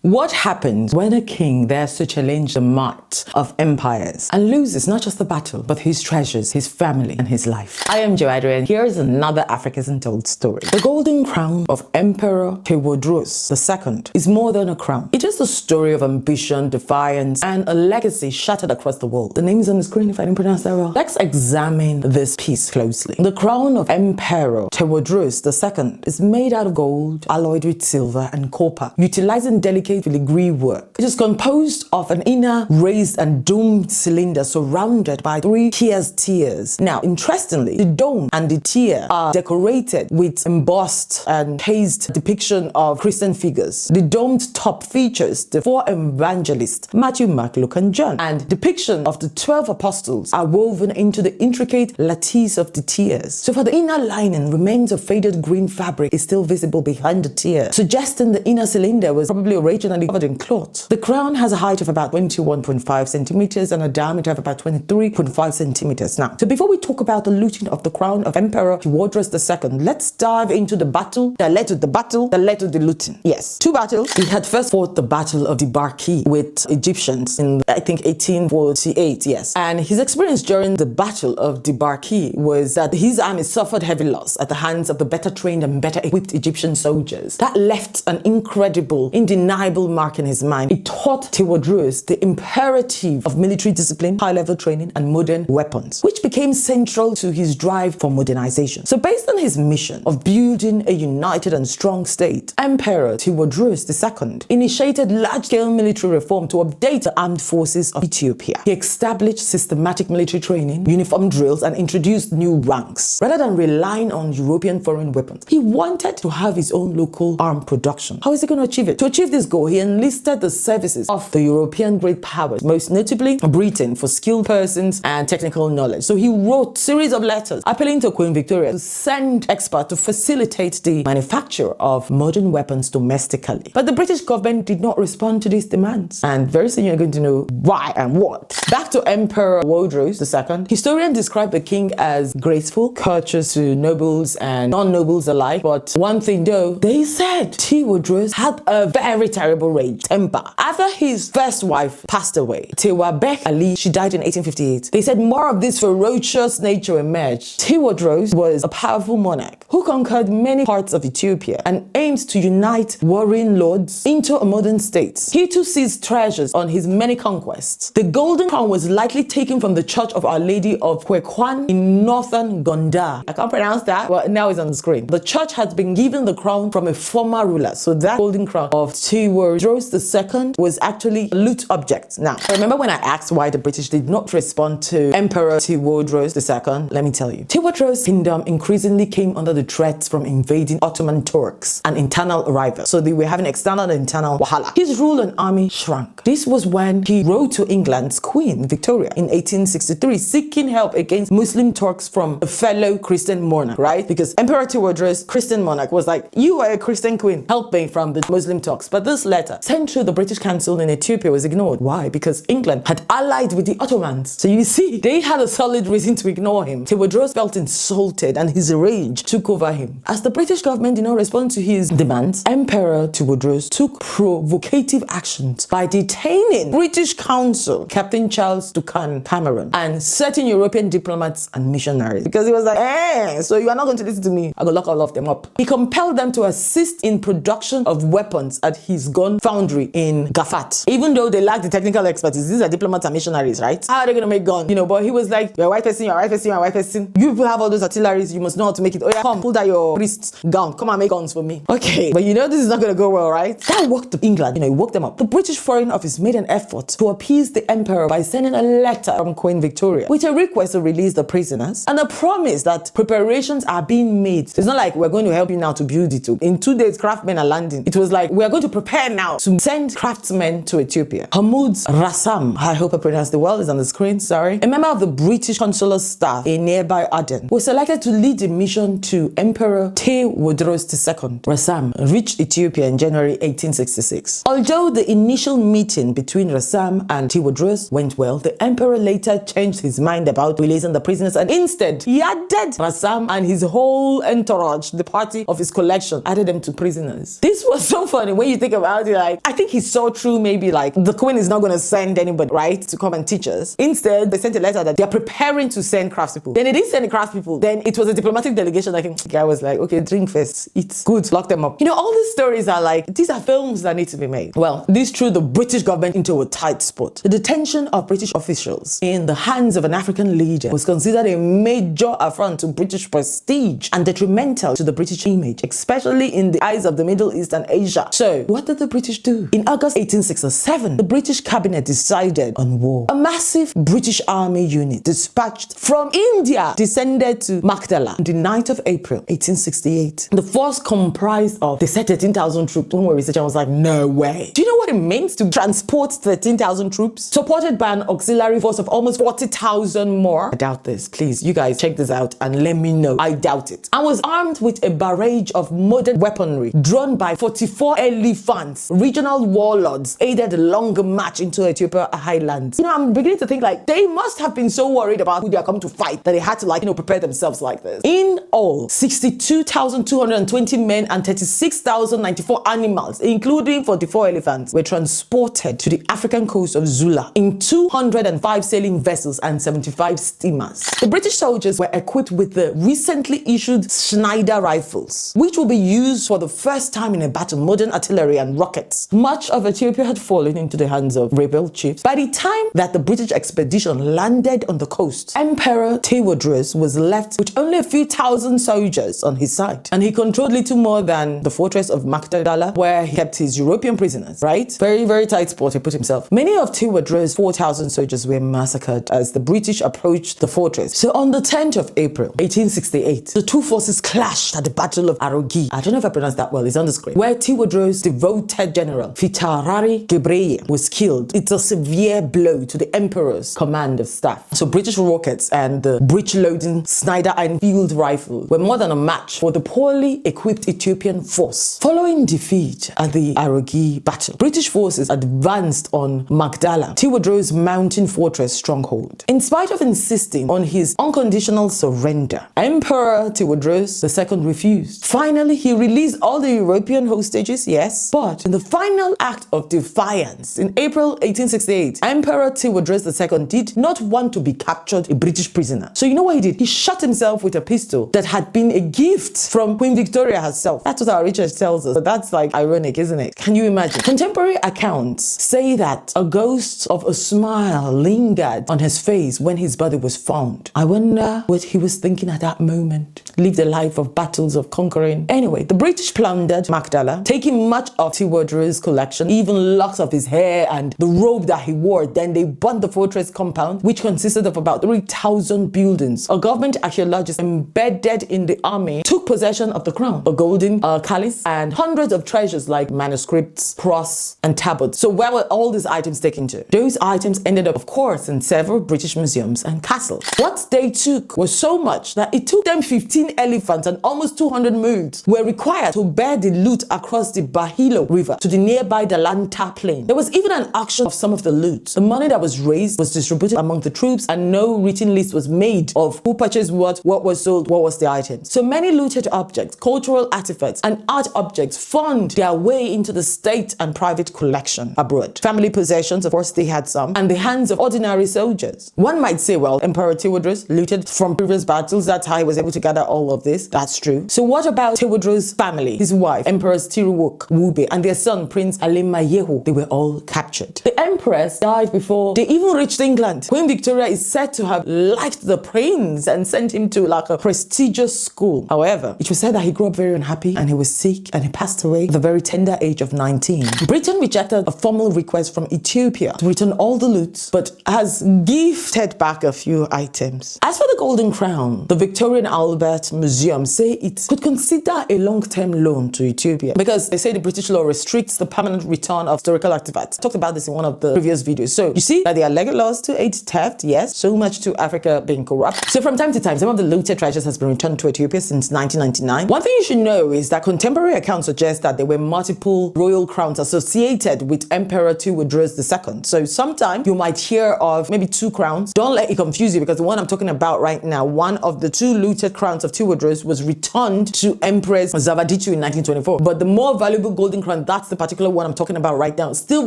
What happens when a king dares to challenge the might of empires and loses not just the battle, but his treasures, his family, and his life? I am Joana, and here is another African Untold story. The golden crown of Emperor Tewodros II is more than a crown. It is a story of ambition, defiance, and a legacy shattered across the world. The name is on the screen if I didn't pronounce that well. Let's examine this piece closely. The crown of Emperor Tewodros II is made out of gold, alloyed with silver and copper, utilizing delicate filigree work. It is composed of an inner raised and domed cylinder surrounded by 3 tiers. Now, interestingly, the dome and the tier are decorated with embossed and cased depiction of Christian figures. The domed top features the 4 evangelists, Matthew, Mark, Luke, and John, and depiction of the 12 apostles are woven into the intricate lattice of the tiers. So for the inner lining, remains of faded green fabric is still visible behind the tier, suggesting the inner cylinder was probably originally covered in cloth. The crown has a height of about 21.5 centimeters and a diameter of about 23.5 centimeters. Now, so before we talk about the looting of the crown of Emperor Tewodros II, let's dive into the battle that led to the looting. Yes, 2 battles. He had first fought the Battle of the Barki with Egyptians in, I think, 1848, yes. And his experience during the Battle of the Barki was that his army suffered heavy loss at the hands of the better trained and better equipped Egyptian soldiers. That left an incredible, undeniable mark in his mind. It taught Tewodros the imperative of military discipline, high-level training, and modern weapons, which became central to his drive for modernization. So based on his mission of building a united and strong state, Emperor Tewodros II initiated large-scale military reform to update the armed forces of Ethiopia. He established systematic military training, uniform drills, and introduced new ranks. Rather than relying on European foreign weapons, he wanted to have his own local arm production. How is he going to achieve it? To achieve this goal, he enlisted the services of the European great powers, most notably Britain, for skilled persons and technical knowledge. So he wrote a series of letters appealing to Queen Victoria to send experts to facilitate the manufacture of modern weapons domestically. But the British government did not respond to these demands. And very soon you're going to know why and what. Back to Emperor Tewodros II. Historians describe the king as graceful, courteous to nobles and non-nobles alike. But one thing though, they said Tewodros had a very terrible rage temper. After his first wife passed away, Tewabek Ali, she died in 1858. They said more of this ferocious nature emerged. Tewodros was a powerful monarch who conquered many parts of Ethiopia and aimed to unite warring lords into a modern state. He too seized treasures on his many conquests. The golden crown was likely taken from the church of Our Lady of Kwekwan in northern Gondar. I can't pronounce that, but now it's on the screen. The church had been given the crown from a former ruler, so that golden crown of Tewodros II was actually a loot object. Now, remember when I asked why the British did not respond to Emperor Tewodros II? Let me tell you. Tewodros' kingdom increasingly came under the threats from invading Ottoman Turks and internal rivals. So they were having external and internal wahala. His rule and army shrank. This was when he wrote to England's Queen Victoria in 1863 seeking help against Muslim Turks from a fellow Christian monarch, right? Because Emperor Tewodros, Christian monarch, was like, you are a Christian queen, help me from the Muslim Turks. But this letter sent through the British Council in Ethiopia was ignored. Why? Because England had allied with the Ottomans. So you see, they had a solid reason to ignore him. Tewodros felt insulted and his rage took over him. As the British government did not respond to his demands, Emperor Tewodros took provocative actions by detaining British Consul Captain Charles Duncan Cameron and certain European diplomats and missionaries. Because he was like, so you are not going to listen to me. I will lock all of them up. He compelled them to assist in production of weapons at his gun foundry in Gafat. Even though they lack the technical expertise, these are diplomats and missionaries, right? How are they going to make guns? You know, but he was like, you're a white person, you're a white person, you're a white person. You people have all those artilleries, you must know how to make it. Oh yeah, come, pull down your priest's gown. Come and make guns for me. Okay, but you know this is not going to go well, right? That worked to England. You know, it woke them up. The British Foreign Office made an effort to appease the emperor by sending a letter from Queen Victoria with a request to release the prisoners and a promise that preparations are being made. It's not like we're going to help you now to build it. In 2 days, craftsmen are landing. It was like, we're going to prepare now to send craftsmen to Ethiopia. Hamoud Rassam, I hope I pronounced it well, is on the screen, sorry. A member of the British consular staff in nearby Aden was selected to lead the mission to Emperor Tewodros II. Rassam reached Ethiopia in January 1866. Although the initial meeting between Rassam and Tewodros went well, the emperor later changed his mind about releasing the prisoners and instead he added Rassam and his whole entourage, the party of his collection, added them to prisoners. This was so funny when you think about about it, like, I think he saw through maybe like the queen is not going to send anybody, right, to come and teach us. Instead, they sent a letter that they're preparing to send craftspeople. Then they didn't send the craftspeople. Then it was a diplomatic delegation. Like, the guy was like, okay, drink first, eat, good, lock them up. You know, all these stories are like, these are films that need to be made. Well, this threw the British government into a tight spot. The detention of British officials in the hands of an African leader was considered a major affront to British prestige and detrimental to the British image, especially in the eyes of the Middle East and Asia. So, what did the British do? In August 1867, the British cabinet decided on war. A massive British army unit dispatched from India descended to Magdala on the 9th of April, 1868. The force comprised of, they said 13,000 troops. When we were researching, I was like, no way. Do you know what it means to transport 13,000 troops? Supported by an auxiliary force of almost 40,000 more. I doubt this. Please, you guys check this out and let me know. I doubt it. I was armed with a barrage of modern weaponry drawn by 44 elephants. Regional warlords aided the long march into Ethiopia highlands. You know, I'm beginning to think like they must have been so worried about who they are coming to fight that they had to, like, you know, prepare themselves like this. In all, 62,220 men and 36,094 animals, including 44 elephants, were transported to the African coast of Zula in 205 sailing vessels and 75 steamers. The British soldiers were equipped with the recently issued Schneider rifles, which will be used for the first time in a battle, modern artillery and rockets. Much of Ethiopia had fallen into the hands of rebel chiefs. By the time that the British expedition landed on the coast, Emperor Tewodros was left with only a few thousand soldiers on his side, and he controlled little more than the fortress of Magdala, where he kept his European prisoners, right? Very, very tight spot he put himself. Many of Tewodros' 4,000 soldiers were massacred as the British approached the fortress. So on the 10th of April, 1868, the two forces clashed at the Battle of Arogi. I don't know if I pronounced that well, it's on the screen, where Tewodros' devoted general, Fitarari Gebreye, was killed. It's a severe blow to the emperor's command of staff. So British rockets and the breech-loading Schneider and field rifle were more than a match for the poorly equipped Ethiopian force. Following defeat at the Arogi battle, British forces advanced on Magdala, Tewodros' mountain fortress stronghold. In spite of insisting on his unconditional surrender, Emperor Tewodros II refused. Finally, he released all the European hostages, yes, but in the final act of defiance, in April 1868, Emperor Tewodros II did not want to be captured a British prisoner. So you know what he did? He shot himself with a pistol that had been a gift from Queen Victoria herself. That's what our research tells us. But that's like ironic, isn't it? Can you imagine? Contemporary accounts say that a ghost of a smile lingered on his face when his body was found. I wonder what he was thinking at that moment. Lived a life of battles, of conquering. Anyway, the British plundered Magdala, taking much of Tewodros' collection, even locks of his hair and the robe that he wore. Then they burnt the fortress compound, which consisted of about 3,000 buildings. A government archaeologist embedded in the army took possession of the crown, a golden chalice, and hundreds of treasures like manuscripts, cross, and tablets. So where were all these items taken to? Those items ended up, of course, in several British museums and castles. What they took was so much that it took them 15 elephants and almost 200 mules were required to bear the loot across the Bahilo River to the nearby Dalanta plain. There was even an auction of some of the loot. The money that was raised was distributed among the troops, and no written list was made of who purchased what was sold, what was the item. So many looted objects, cultural artifacts, and art objects found their way into the state and private collection abroad. Family possessions, of course, they had some, and the hands of ordinary soldiers. One might say, well, Emperor Tewodros looted from previous battles. That's how he was able to gather all of this. That's true. So what about Tewodros' family, his wife, Empress Tiruwok Wube, and their son, Prince Alemayehu? They were all captured. The empress died before they even reached England. Queen Victoria is said to have liked the prince and sent him to like a prestigious school. However, it was said that he grew up very unhappy and he was sick and he passed away at the very tender age of 19. Britain rejected a formal request from Ethiopia to return all the loot, but has gifted back a few items. As for the Golden Crown, the Victoria and Albert Museum say it could consider a long-term loan to Ethiopia because they say the British law restricts the permanent return of historical artifacts. I talked about this in one of the previous videos. So you see that there are legal laws to aid theft. Yes, so much to Africa being corrupt. So from time to time, some of the looted treasures has been returned to Ethiopia since 1999. One thing you should know is that contemporary accounts suggest that there were multiple royal crowns associated with Emperor Tewodros II. So sometimes you might hear of maybe 2 crowns. Don't let it confuse you because the one I'm talking about right now, one of the 2 looted crowns of Tewodros was returned to Empress Zavadichu in 1924. But the more valuable golden crown and that's the particular one I'm talking about right now, still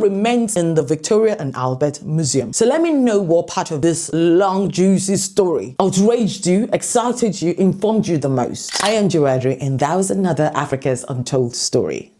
remains in the Victoria and Albert Museum. So let me know what part of this long, juicy story outraged you, excited you, informed you the most. I am Joana, and that was another Africa's Untold Story.